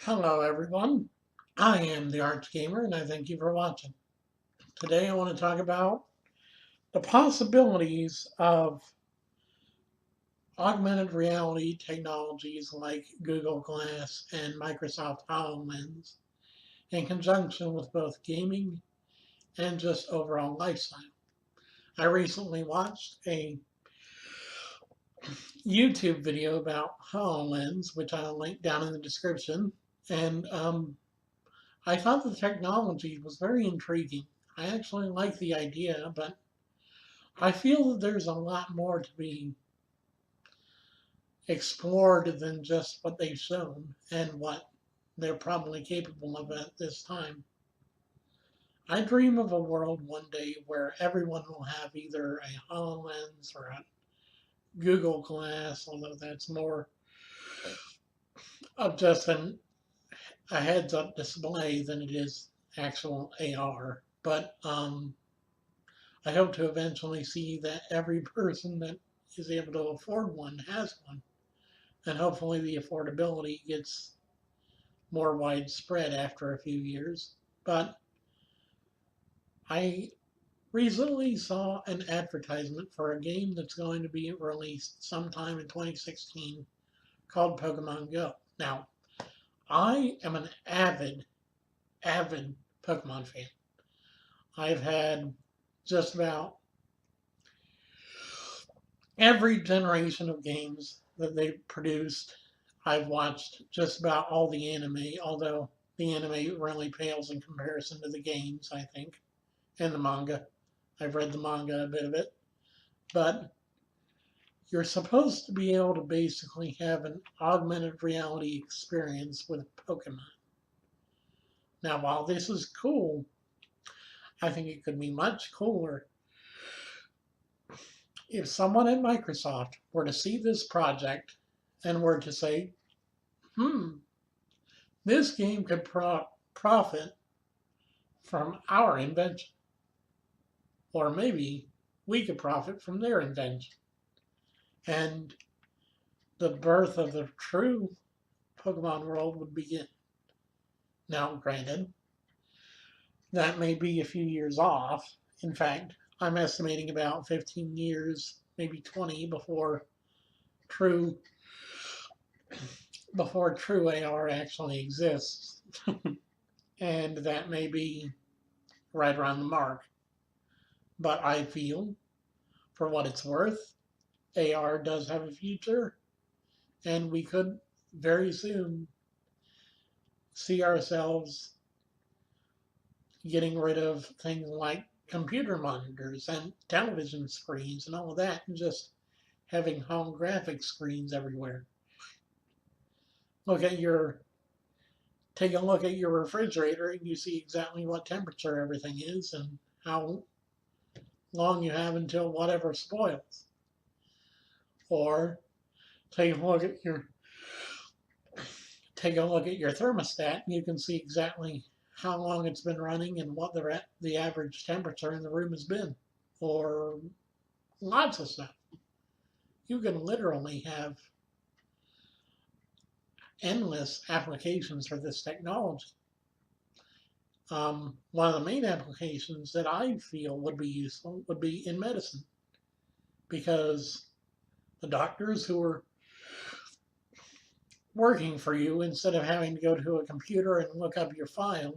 Hello everyone, I am the Arch Gamer and I thank you for watching. Today I want to talk about the possibilities of augmented reality technologies like Google Glass and Microsoft HoloLens in conjunction with both gaming and just overall lifestyle. I recently watched a YouTube video about HoloLens, which I'll link down in the description, and I thought the technology was very intriguing. I actually like the idea, but I feel that there's a lot more to be explored than just what they've shown and what they're probably capable of at this time. I dream of a world one day where everyone will have either a HoloLens or a Google Glass, although that's more of just a heads-up display than it is actual AR. But I hope to eventually see that every person that is able to afford one has one. And hopefully the affordability gets more widespread after a few years. But I recently saw an advertisement for a game that's going to be released sometime in 2016 called Pokemon Go. Now, I am an avid Pokemon fan. I've had just about every generation of games that they've produced. I've watched just about all the anime, although the anime really pales in comparison to the games, I think, and the manga. I've read the manga, a bit of it. But you're supposed to be able to basically have an augmented reality experience with Pokemon. Now, while this is cool, I think it could be much cooler if someone at Microsoft were to see this project and were to say, this game could profit from our invention. Or maybe we could profit from their invention. And the birth of the true Pokemon world would begin. Now, granted, that may be a few years off. In fact, I'm estimating about 15 years, maybe 20, true before true AR actually exists. And that may be right around the mark. But I feel, for what it's worth, AR does have a future, and we could very soon see ourselves getting rid of things like computer monitors and television screens and all of that, and just having holographic screens everywhere. Take a look at your refrigerator and you see exactly what temperature everything is and how long you have until whatever spoils. Or take a look at your thermostat and you can see exactly how long it's been running and what the average temperature in the room has been. Or lots of stuff. You can literally have endless applications for this technology. One of the main applications that I feel would be useful would be in medicine, because the doctors who are working for you, instead of having to go to a computer and look up your file,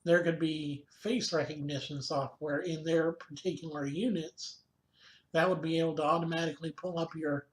there could be face recognition software in their particular units that would be able to automatically pull up your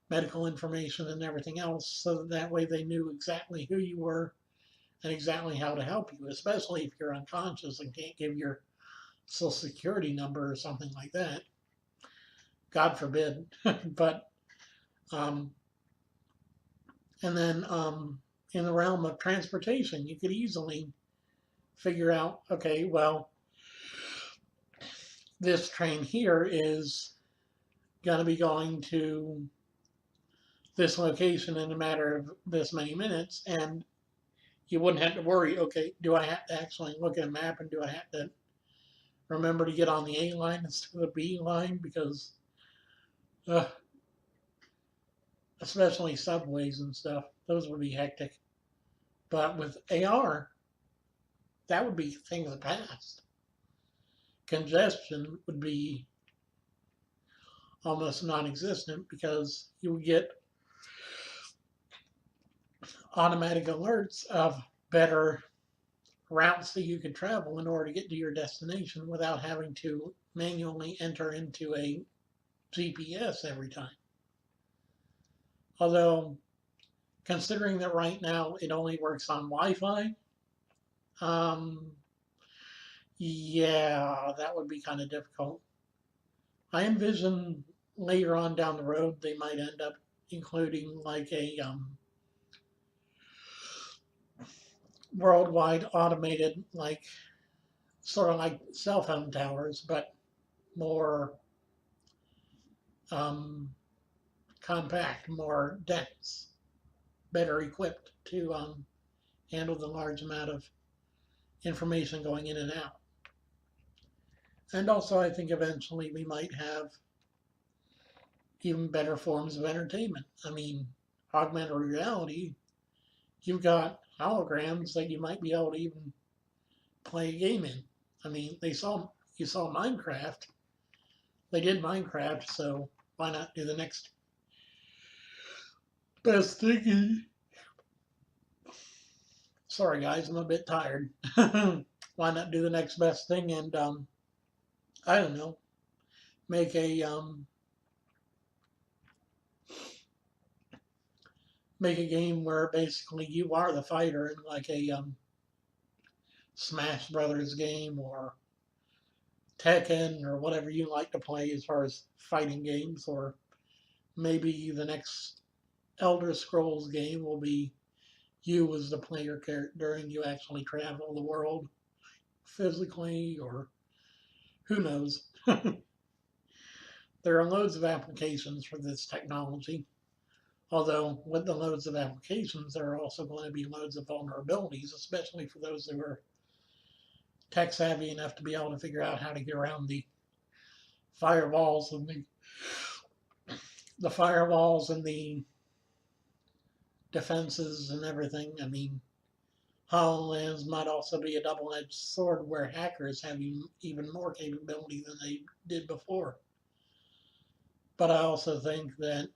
medical information and everything else, so that way they knew exactly who you were and exactly how to help you, especially if you're unconscious and can't give your social security number or something like that. God forbid. But and then in the realm of transportation, you could easily figure out, okay, well, this train here is going to be going to this location in a matter of this many minutes, and you wouldn't have to worry, okay, do I have to actually look at a map, and do I have to remember to get on the A line instead of the B line, because especially subways and stuff. Those would be hectic. But with AR, that would be a thing of the past. Congestion would be almost non-existent because you would get automatic alerts of better routes that you could travel in order to get to your destination without having to manually enter into a GPS every time. Although, considering that right now it only works on Wi-Fi, um, yeah, that would be kind of difficult. I envision later on down the road they might end up including like a worldwide automated, like sort of like cell phone towers, but more um, compact, more dense, better equipped to handle the large amount of information going in and out. And also, I think eventually we might have even better forms of entertainment. I mean, augmented reality, you've got holograms that you might be able to even play a game in. I mean, you saw Minecraft. They did Minecraft, so why not do the next best thing? Sorry, guys, I'm a bit tired. Why not do the next best thing and I don't know, make a game where basically you are the fighter in like a Smash Brothers game or Tekken or whatever you like to play as far as fighting games, or maybe the next Elder Scrolls game will be you as the player character and you actually travel the world physically, or who knows. There are loads of applications for this technology. Although, with the loads of applications, there are also going to be loads of vulnerabilities, especially for those who are tech savvy enough to be able to figure out how to get around the firewalls and the firewalls and the defenses and everything. I mean, HoloLens might also be a double-edged sword where hackers have even more capability than they did before. But I also think that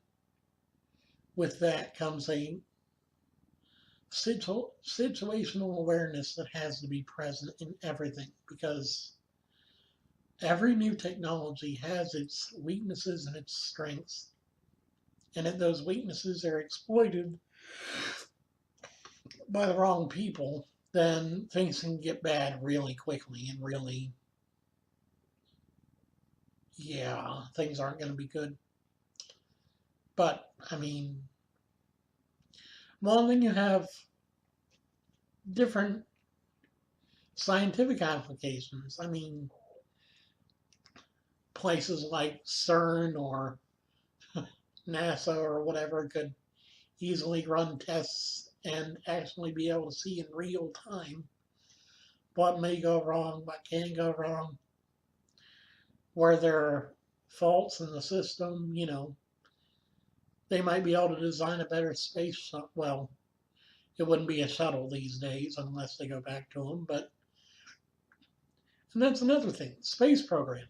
with that comes a situational awareness that has to be present in everything, because every new technology has its weaknesses and its strengths. And if those weaknesses are exploited by the wrong people, then things can get bad really quickly and really, yeah, things aren't going to be good. But, I mean, well, then you have different scientific applications. I mean, places like CERN or NASA or whatever could easily run tests and actually be able to see in real time what may go wrong, what can go wrong, where there are faults in the system. You know, they might be able to design a better space. Well, it wouldn't be a shuttle these days unless they go back to them. But, and that's another thing, space program.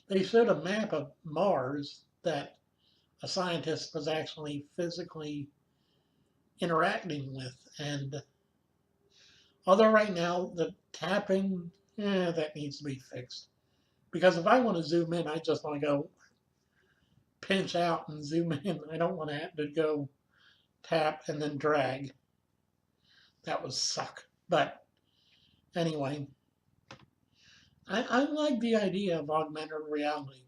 They showed a map of Mars that a scientist was actually physically interacting with. And although right now the tapping, that needs to be fixed. Because if I want to zoom in, I just want to go pinch out and zoom in. I don't want to have to go tap and then drag. That would suck. But anyway, I like the idea of augmented reality.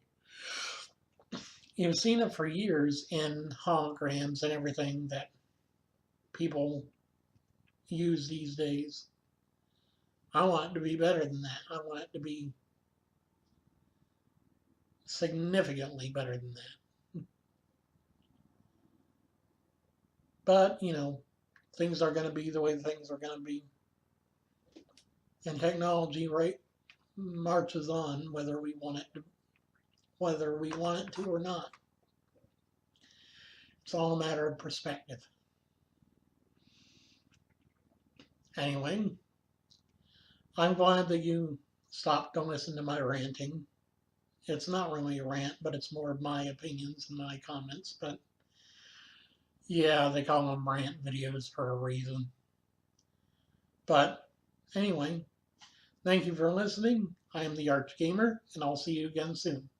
You've seen it for years in holograms and everything that people use these days. I want it to be better than that. I want it to be significantly better than that. But, you know, things are going to be the way things are going to be. And technology marches on whether we want it to or not. It's all a matter of perspective. Anyway, I'm glad that you stopped to listen to my ranting. It's not really a rant, but it's more of my opinions and my comments. But yeah, they call them rant videos for a reason. But anyway, thank you for listening. I am the Arch Gamer, and I'll see you again soon.